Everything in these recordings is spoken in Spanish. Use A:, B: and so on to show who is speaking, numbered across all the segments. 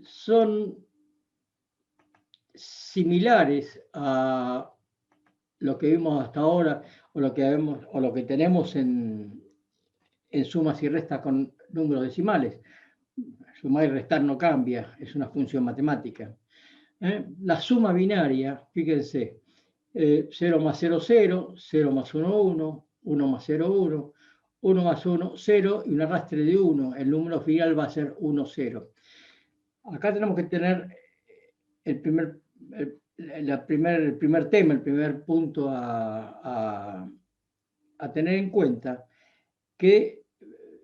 A: son similares a lo que vimos hasta ahora o lo que tenemos en sumas y restas con números decimales. Sumar y restar no cambia, es una función matemática. La suma binaria, fíjense, 0 más 0, 0, 0 más 1, 1, 1 más 0, 1, 1 más 1, 0 y un arrastre de 1. El número final va a ser 1, 0. Acá tenemos que tener el primer tema, el primer punto a tener en cuenta, que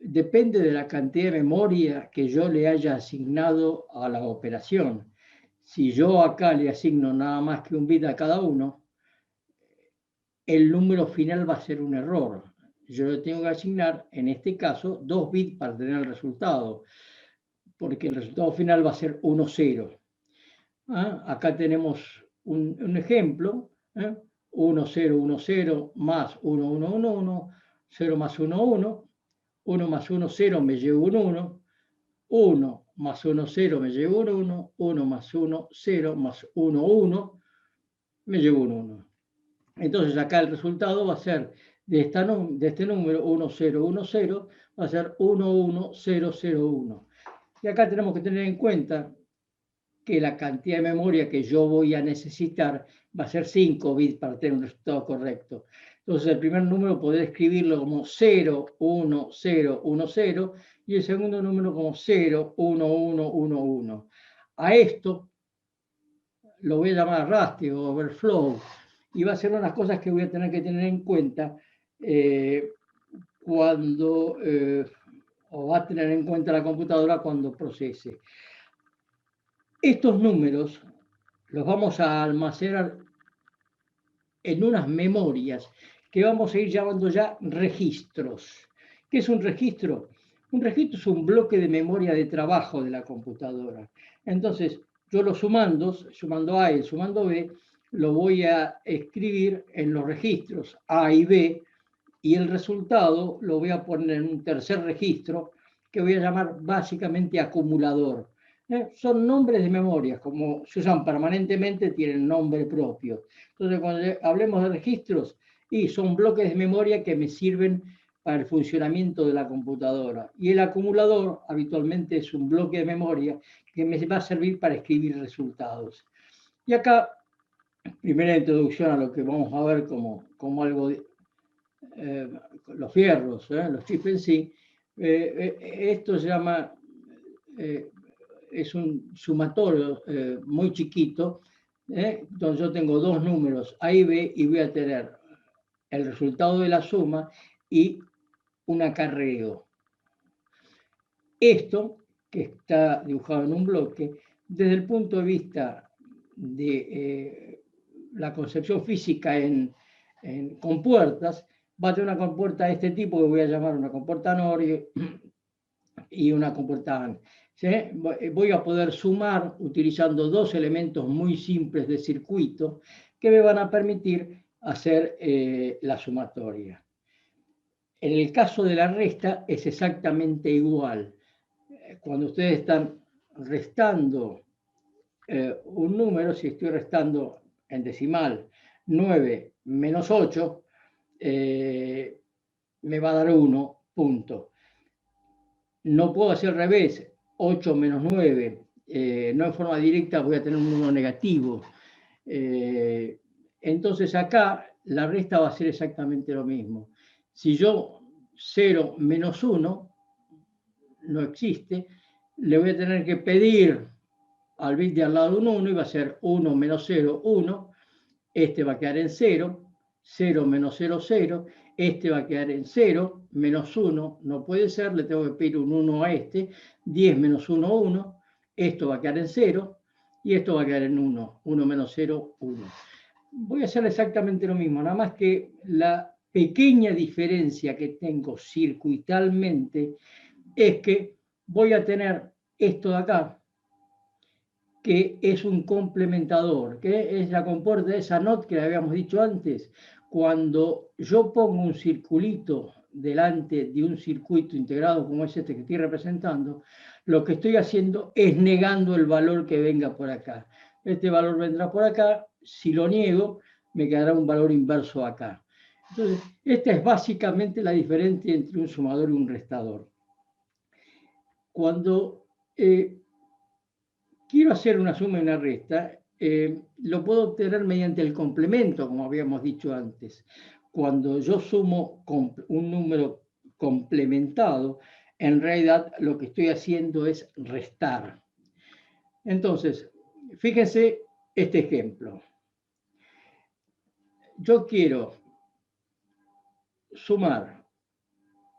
A: depende de la cantidad de memoria que yo le haya asignado a la operación. Si yo acá le asigno nada más que un bit a cada uno, el número final va a ser un error. Yo le tengo que asignar, en este caso, 2 bits para tener el resultado, porque el resultado final va a ser 1, 0. Acá tenemos un ejemplo, 1, 0, 1, 0, más 1, 1, 1, 1, 0 más 1, 1, 1 más 1, 0, me llevo un 1, 1 más 1, 0, me llevo un 1, 1 más 1, 0, más 1, 1, me llevo un 1. Entonces acá el resultado va a ser de este número 1, 0, 1, 0, va a ser 1, 1, 0, 0, 1. Y acá tenemos que tener en cuenta que la cantidad de memoria que yo voy a necesitar va a ser 5 bits para tener un resultado correcto. Entonces el primer número poder escribirlo como 0, 1, 0, 1, 0 y el segundo número como 0, 1, 1, 1, 1. A esto lo voy a llamar arrastre o overflow y va a ser unas cosas que voy a tener que tener en cuenta cuando, o va a tener en cuenta la computadora cuando procese. Estos números los vamos a almacenar en unas memorias que vamos a ir llamando ya registros. ¿Qué es un registro? Un registro es un bloque de memoria de trabajo de la computadora. Entonces, yo los sumandos, sumando A y sumando B, lo voy a escribir en los registros A y B, y el resultado lo voy a poner en un tercer registro que voy a llamar básicamente acumulador. Son nombres de memorias, como se usan permanentemente, tienen nombre propio. Entonces, cuando hablemos de registros, y son bloques de memoria que me sirven para el funcionamiento de la computadora. Y el acumulador habitualmente es un bloque de memoria que me va a servir para escribir resultados. Y acá, primera introducción a lo que vamos a ver como algo de, los fierros, los chips en sí. Esto se llama, es un sumatorio muy chiquito, donde yo tengo dos números A y B y voy a tener el resultado de la suma y un acarreo. Esto, que está dibujado en un bloque, desde el punto de vista de la concepción física en compuertas, va a tener una compuerta de este tipo que voy a llamar una compuerta NOR y una compuerta AND. ¿Sí? Voy a poder sumar utilizando dos elementos muy simples de circuito que me van a permitir hacer la sumatoria. En el caso de la resta es exactamente igual. Cuando ustedes están restando un número, si estoy restando en decimal 9 menos 8, me va a dar 1, punto. No puedo hacer al revés, 8 menos 9, no en forma directa voy a tener un número negativo. Entonces acá la resta va a ser exactamente lo mismo. Si yo 0 menos 1 no existe, le voy a tener que pedir al bit de al lado un 1 y va a ser 1 menos 0, 1. Este va a quedar en 0, 0 menos 0, 0. Este va a quedar en 0, menos 1, no puede ser, le tengo que pedir un 1 a este. 10 menos 1, 1. Esto va a quedar en 0 y esto va a quedar en 1. 1 menos 0, 1. Voy a hacer exactamente lo mismo, nada más que la pequeña diferencia que tengo circuitalmente es que voy a tener esto de acá, que es un complementador, que es la compuerta de esa NOT que le habíamos dicho antes. Cuando yo pongo un circulito delante de un circuito integrado como es este que estoy representando, lo que estoy haciendo es negando el valor que venga por acá. Este valor vendrá por acá, si lo niego, me quedará un valor inverso acá. Entonces, esta es básicamente la diferencia entre un sumador y un restador. Cuando quiero hacer una suma y una resta, lo puedo obtener mediante el complemento, como habíamos dicho antes. Cuando yo sumo un número complementado, en realidad lo que estoy haciendo es restar. Entonces, fíjense este ejemplo. Yo quiero sumar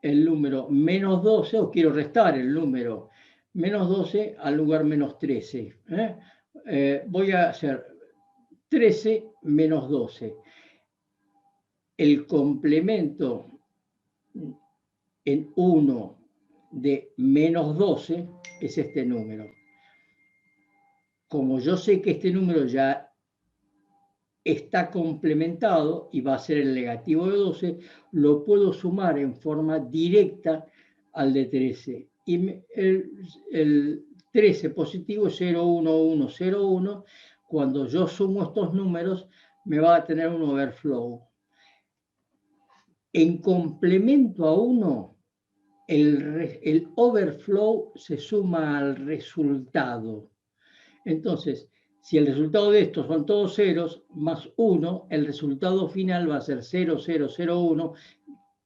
A: el número menos 12, o quiero restar el número menos 12 al lugar menos 13. Voy a hacer 13 menos 12. El complemento en 1 de menos 12 es este número. Como yo sé que este número ya está complementado y va a ser el negativo de 12, lo puedo sumar en forma directa al de 13. Y el 13 positivo es 0, 1, 1, 0, 1. Cuando yo sumo estos números, me va a tener un overflow. En complemento a 1, el overflow se suma al resultado. Entonces, si el resultado de estos son todos ceros, más 1, el resultado final va a ser 0, 0, 0, 1,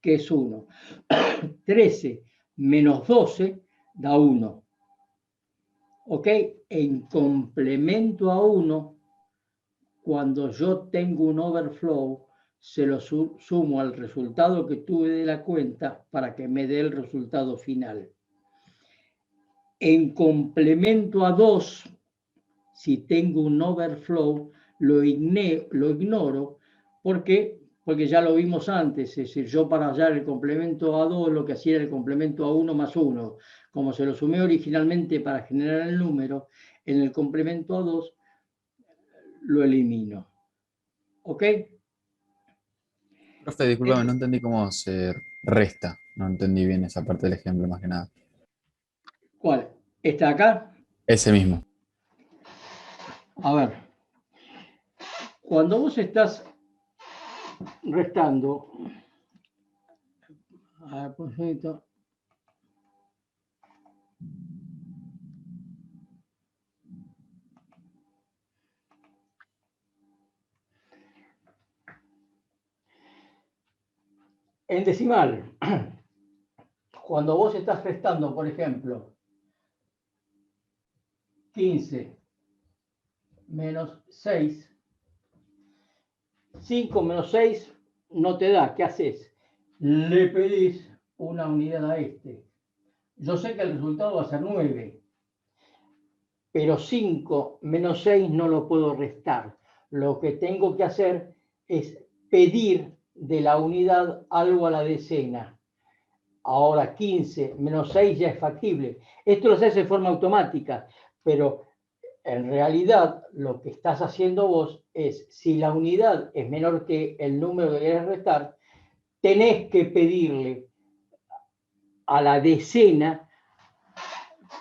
A: que es 1. 13 menos 12 da 1. ¿Ok? En complemento a 1, cuando yo tengo un overflow, se lo sumo al resultado que tuve de la cuenta para que me dé el resultado final. En complemento a 2, si tengo un overflow, lo ignoro. ¿Por qué? Porque ya lo vimos antes. Es decir, yo para hallar el complemento a 2, lo que hacía era el complemento a 1 más 1. Como se lo sumé originalmente para generar el número, en el complemento a 2 lo elimino. ¿Ok?
B: Profe, discúlpame, no entendí cómo se resta. No entendí bien esa parte del ejemplo, más que nada.
A: ¿Cuál? ¿Está acá?
B: Ese mismo.
A: A ver. Cuando vos estás restando, a ver, por ejemplo, en decimal, cuando vos estás restando, por ejemplo, 15 menos 6, 5 menos 6 no te da. ¿Qué haces? Le pedís una unidad a este. Yo sé que el resultado va a ser 9, pero 5 menos 6 no lo puedo restar. Lo que tengo que hacer es pedir de la unidad algo a la decena. Ahora 15 menos 6 ya es factible. Esto lo haces de forma automática, pero en realidad lo que estás haciendo vos es, si la unidad es menor que el número que querés restar, tenés que pedirle a la decena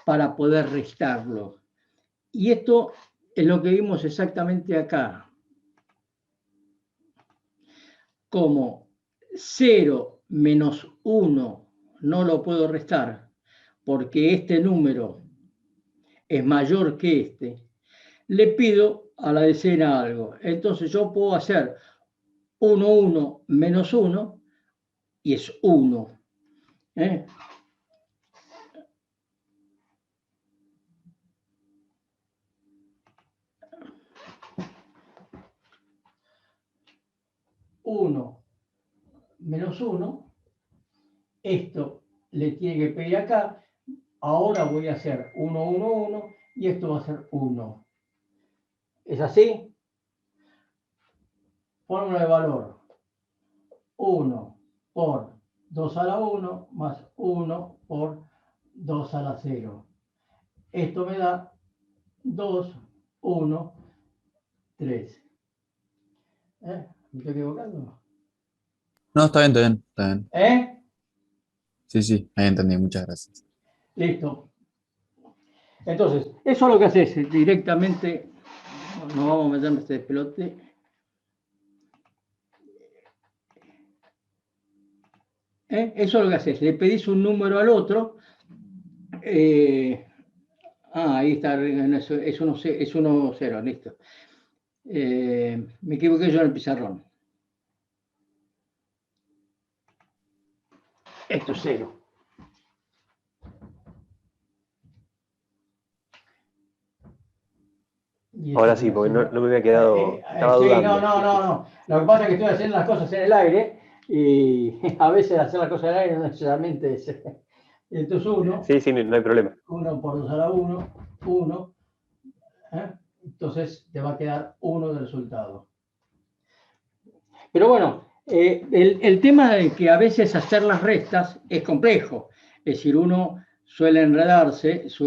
A: para poder restarlo. Y esto es lo que vimos exactamente acá. Como 0 menos 1 no lo puedo restar porque este número es mayor que este, le pido a la decena algo. Entonces yo puedo hacer 1, 1 menos 1 y es 1. ¿Eh? Uno menos 1, esto le tiene que pedir acá, ahora voy a hacer 1, 1, 1 y esto va a ser 1. ¿Es así? Fórmula de valor. 1 por 2 a la 1 más 1 por 2 a la 0. Esto me da 2, 1, 3. ¿Me estoy equivocando?
B: No, está bien, está bien, está bien.
A: ¿Eh?
B: Sí, sí, ahí entendí, muchas gracias.
A: Listo. Entonces, eso es lo que haces directamente. Nos vamos a meter en este despelote. Eso es lo que haces. Le pedís un número al otro. Ahí está. Es 1-0, listo. Me equivoqué yo en el pizarrón. Esto es 0.
C: Ahora sí, porque no me había quedado, estaba
A: sí,
C: dudando.
A: No. Lo que pasa es que estoy haciendo las cosas en el aire y a veces hacer las cosas en el aire no necesariamente es... Esto es 1.
C: Sí, no hay problema.
A: 1 por 2 a la 1, 1. Entonces te va a quedar 1 de resultado. Pero bueno, el tema de que a veces hacer las restas es complejo. Es decir, uno suele enredarse, es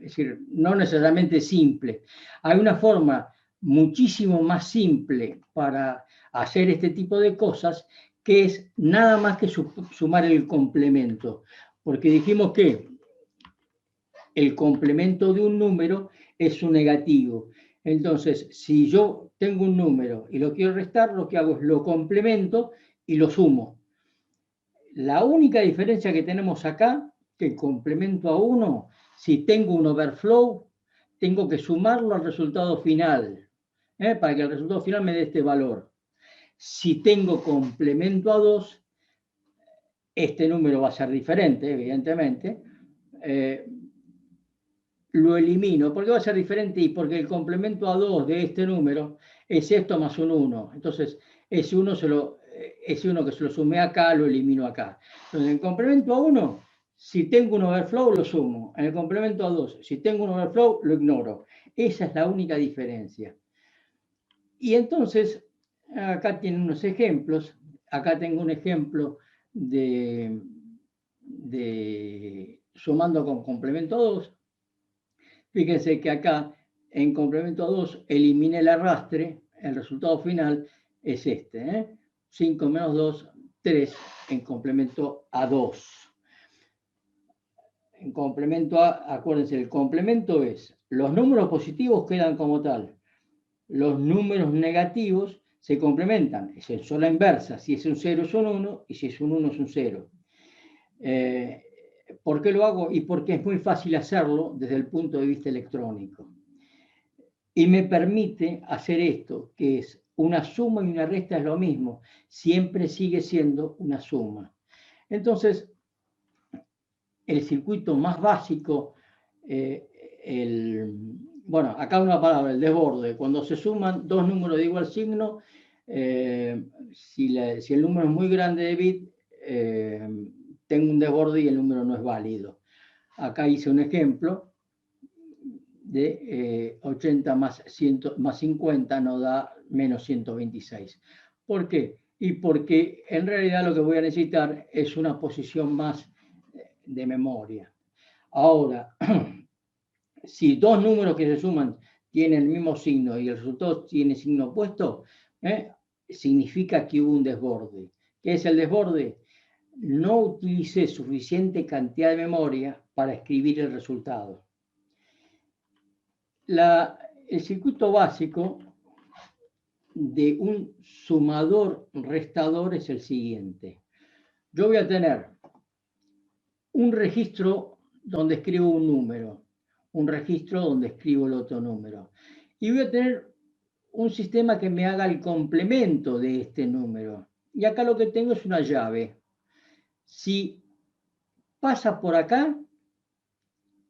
A: decir, no necesariamente simple. Hay una forma muchísimo más simple para hacer este tipo de cosas, que es nada más que sumar el complemento. Porque dijimos que el complemento de un número es un negativo. Entonces, si yo tengo un número y lo quiero restar, lo que hago es lo complemento y lo sumo. La única diferencia que tenemos acá, que el complemento a 1, si tengo un overflow, tengo que sumarlo al resultado final, para que el resultado final me dé este valor. Si tengo complemento a 2, este número va a ser diferente, evidentemente. Lo elimino. ¿Por qué va a ser diferente? Y porque el complemento a 2 de este número es esto más un 1. Entonces, ese 1 que se lo sumé acá, lo elimino acá. Entonces, en el complemento a 1, si tengo un overflow, lo sumo. En el complemento a 2, si tengo un overflow, lo ignoro. Esa es la única diferencia. Y entonces, acá tienen unos ejemplos. Acá tengo un ejemplo de sumando con complemento a 2. Fíjense que acá, en complemento a 2, eliminé el arrastre. El resultado final es este. 5 menos 2, 3 en complemento a 2. En complemento a, acuérdense, el complemento es, los números positivos quedan como tal. Los números negativos se complementan. Es en sola inversa. Si es un 0 es un 1 y si es un 1 es un 0. ¿Por qué lo hago? Y porque es muy fácil hacerlo desde el punto de vista electrónico. Y me permite hacer esto, que es una suma y una resta es lo mismo. Siempre sigue siendo una suma. Entonces, el circuito más básico, bueno, acá una palabra, el desborde. Cuando se suman dos números de igual signo, si el número es muy grande de bit, tengo un desborde y el número no es válido. Acá hice un ejemplo de 80 más 50 nos da menos 126. ¿Por qué? Y porque en realidad lo que voy a necesitar es una posición más de memoria. Ahora, si dos números que se suman tienen el mismo signo y el resultado tiene signo opuesto, significa que hubo un desborde. ¿Qué es el desborde? No utilicé suficiente cantidad de memoria para escribir el resultado. El circuito básico de un sumador-restador es el siguiente. Yo voy a tener un registro donde escribo un número, un registro donde escribo el otro número. Y voy a tener un sistema que me haga el complemento de este número. Y acá lo que tengo es una llave. Si pasa por acá,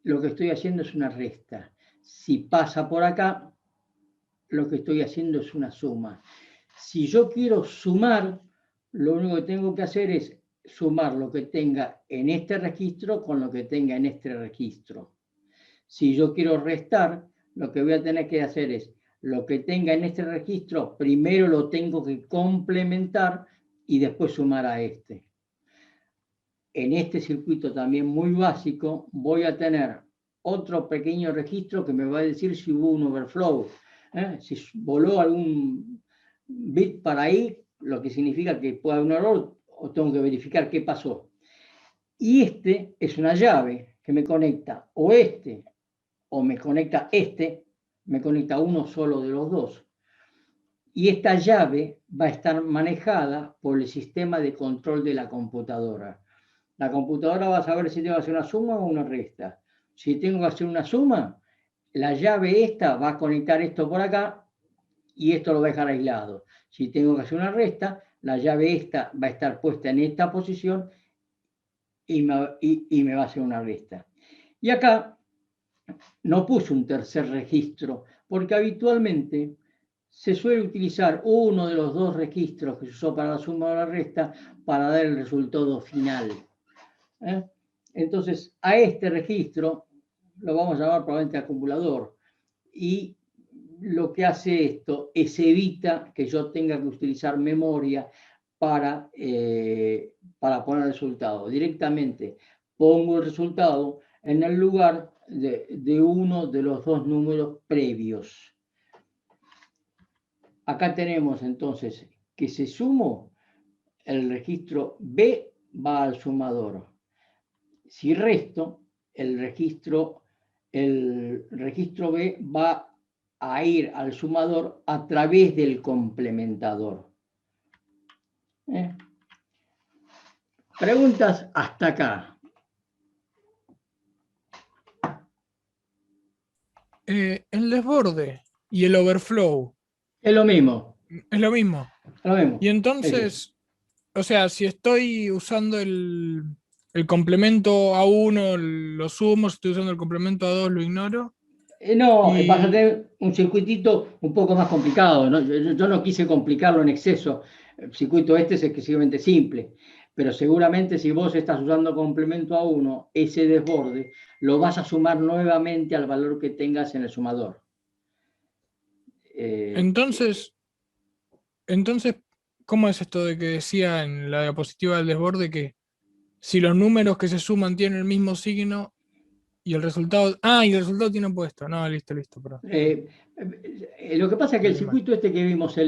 A: lo que estoy haciendo es una resta. Si pasa por acá, lo que estoy haciendo es una suma. Si yo quiero sumar, lo único que tengo que hacer es sumar lo que tenga en este registro con lo que tenga en este registro. Si yo quiero restar, lo que voy a tener que hacer es lo que tenga en este registro, primero lo tengo que complementar y después sumar a este. En este circuito también muy básico, voy a tener otro pequeño registro que me va a decir si hubo un overflow. Si voló algún bit para ahí, lo que significa que puede haber un error o tengo que verificar qué pasó. Y este es una llave que me conecta o me conecta me conecta uno solo de los dos. Y esta llave va a estar manejada por el sistema de control de la computadora. La computadora va a saber si tengo que hacer una suma o una resta. Si tengo que hacer una suma, la llave esta va a conectar esto por acá y esto lo va a dejar aislado. Si tengo que hacer una resta, la llave esta va a estar puesta en esta posición y me va a hacer una resta. Y acá no puse un tercer registro, porque habitualmente se suele utilizar uno de los dos registros que se usó para la suma o la resta para dar el resultado final. Entonces, a este registro lo vamos a llamar probablemente acumulador. Y lo que hace esto es evita que yo tenga que utilizar memoria para poner el resultado. Directamente pongo el resultado en el lugar de uno de los dos números previos. Acá tenemos entonces que si sumo, el registro B va al sumador. Si resto, el registro B va a ir al sumador a través del complementador. Preguntas hasta acá.
D: El desborde y el overflow.
A: Es lo mismo.
D: Es lo mismo.
A: Es lo mismo.
D: Y entonces, o sea, si estoy usando el complemento a 1, lo sumo, si estoy usando el complemento a 2, lo ignoro.
A: No, vas a tener un circuitito un poco más complicado, ¿no? Yo no quise complicarlo en exceso. El circuito este es excesivamente simple, pero seguramente si vos estás usando complemento a 1, ese desborde lo vas a sumar nuevamente al valor que tengas en el sumador.
D: Entonces, ¿cómo es esto de que decía en la diapositiva del desborde que si los números que se suman tienen el mismo signo y el resultado... y el resultado tiene opuesto. No, listo, perdón.
A: Lo que pasa es que el circuito este que vimos, a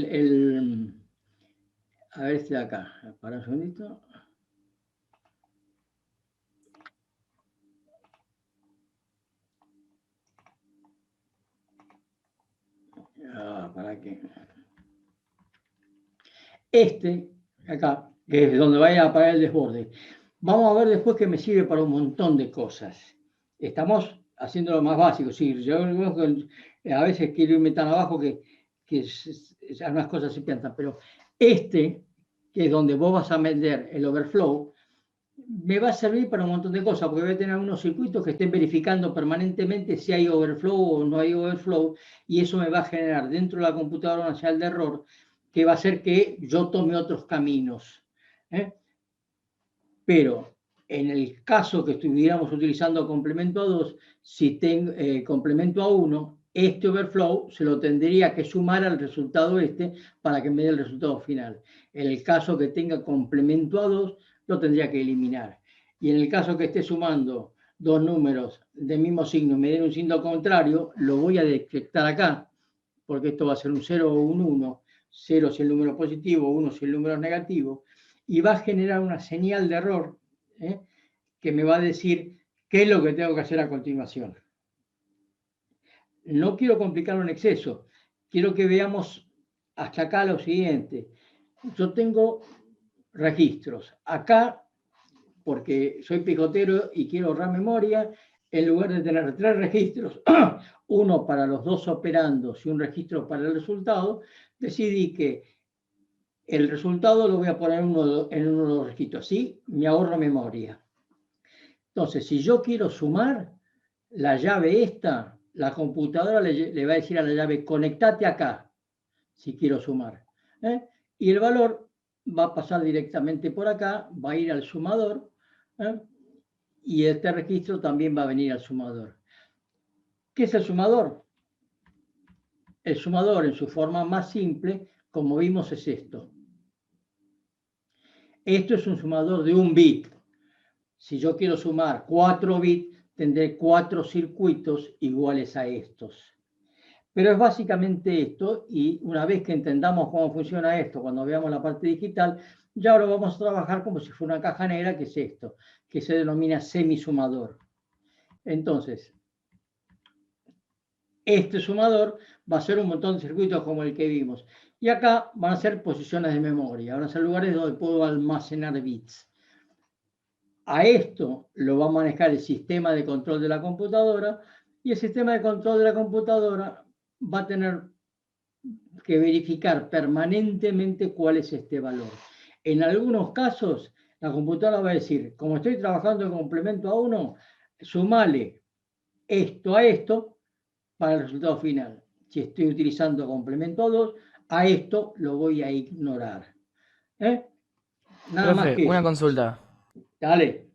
A: ver este de acá, para un segundito. ¿Para qué? Este, acá, que es donde vaya a parar el desborde. Vamos a ver después que me sirve para un montón de cosas. Estamos haciendo lo más básico. Sí, yo a veces quiero irme tan abajo que algunas cosas se piensan, pero este, que es donde vos vas a meter el overflow, me va a servir para un montón de cosas, porque voy a tener unos circuitos que estén verificando permanentemente si hay overflow o no hay overflow, y eso me va a generar dentro de la computadora una señal de error que va a hacer que yo tome otros caminos. Pero en el caso que estuviéramos utilizando complemento a 2, si tengo complemento a 1, este overflow se lo tendría que sumar al resultado para que me dé el resultado final. En el caso que tenga complemento a 2, lo tendría que eliminar. Y en el caso que esté sumando dos números del mismo signo y me den un signo contrario, lo voy a detectar acá, porque esto va a ser un 0 o un 1, 0 si el número es positivo, 1 si el número es negativo, y va a generar una señal de error que me va a decir qué es lo que tengo que hacer a continuación. No quiero complicarlo en exceso, quiero que veamos hasta acá lo siguiente. Yo tengo registros. Acá, porque soy picotero y quiero ahorrar memoria, en lugar de tener 3 registros, uno para los dos operandos y un registro para el resultado, decidí que el resultado lo voy a poner en uno de los registros. Así me ahorro memoria. Entonces, si yo quiero sumar, la llave esta, la computadora le va a decir a la llave, conectate acá, si quiero sumar. Y el valor va a pasar directamente por acá, va a ir al sumador, y este registro también va a venir al sumador. ¿Qué es el sumador? El sumador, en su forma más simple, como vimos, es esto. Esto es un sumador de 1 bit. Si yo quiero sumar 4 bits, tendré 4 circuitos iguales a estos. Pero es básicamente esto, y una vez que entendamos cómo funciona esto, cuando veamos la parte digital, Y ahora vamos a trabajar como si fuera una caja negra, que es esto, que se denomina semisumador. Entonces, este sumador va a ser un montón de circuitos como el que vimos. Y acá van a ser posiciones de memoria, van a ser lugares donde puedo almacenar bits. A esto lo va a manejar el sistema de control de la computadora, y el sistema de control de la computadora va a tener que verificar permanentemente cuál es este valor. En algunos casos, la computadora va a decir, como estoy trabajando en complemento a 1, sumale esto a esto para el resultado final. Si estoy utilizando complemento a 2, a esto lo voy a ignorar. Nada más
E: Profe,
A: que
E: una
A: eso.
E: consulta.
A: Dale.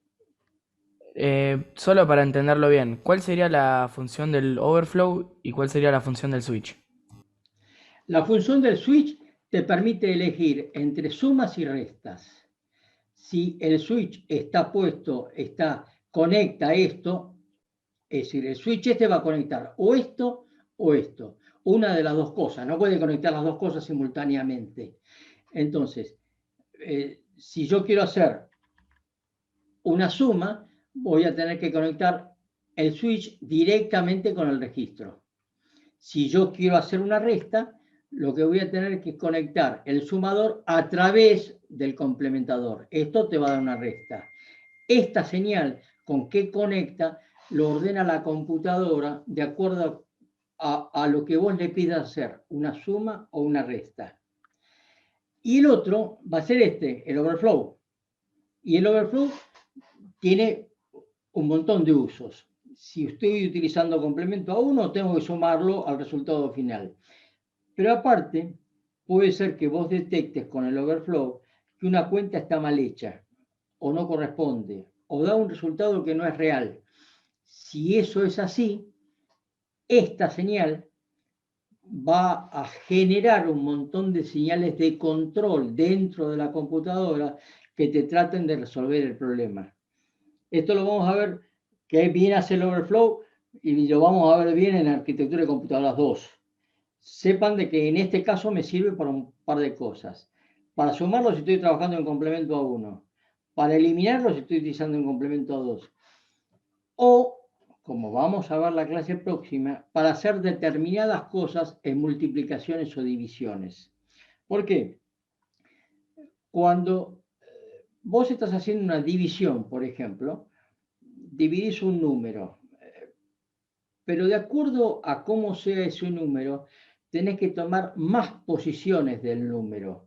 E: Solo para entenderlo bien, ¿cuál sería la función del overflow y cuál sería la función del switch?
A: La función del switch te permite elegir entre sumas y restas. Si el switch está puesto, conecta esto, es decir, el switch este va a conectar o esto o esto. Una de las dos cosas, no puede conectar las dos cosas simultáneamente. Entonces, si yo quiero hacer una suma, voy a tener que conectar el switch directamente con el registro. Si yo quiero hacer una resta, lo que voy a tener que conectar el sumador a través del complementador. Esto te va a dar una resta. Esta señal con qué conecta lo ordena la computadora de acuerdo a lo que vos le pidas hacer, una suma o una resta. Y el otro va a ser el overflow. Y el overflow tiene un montón de usos. Si estoy utilizando complemento a 1, tengo que sumarlo al resultado final. Pero aparte, puede ser que vos detectes con el overflow que una cuenta está mal hecha, o no corresponde, o da un resultado que no es real. Si eso es así, esta señal va a generar un montón de señales de control dentro de la computadora que te traten de resolver el problema. Esto lo vamos a ver que bien hace el overflow y lo vamos a ver bien en arquitectura de computadoras 2. Sepan de que en este caso me sirve para un par de cosas. Para sumarlo si estoy trabajando en complemento a 1. Para eliminarlo si estoy utilizando en complemento a 2. O, como vamos a ver la clase próxima, para hacer determinadas cosas en multiplicaciones o divisiones. ¿Por qué? Cuando vos estás haciendo una división, por ejemplo, dividís un número, pero de acuerdo a cómo sea ese número, tenés que tomar más posiciones del número.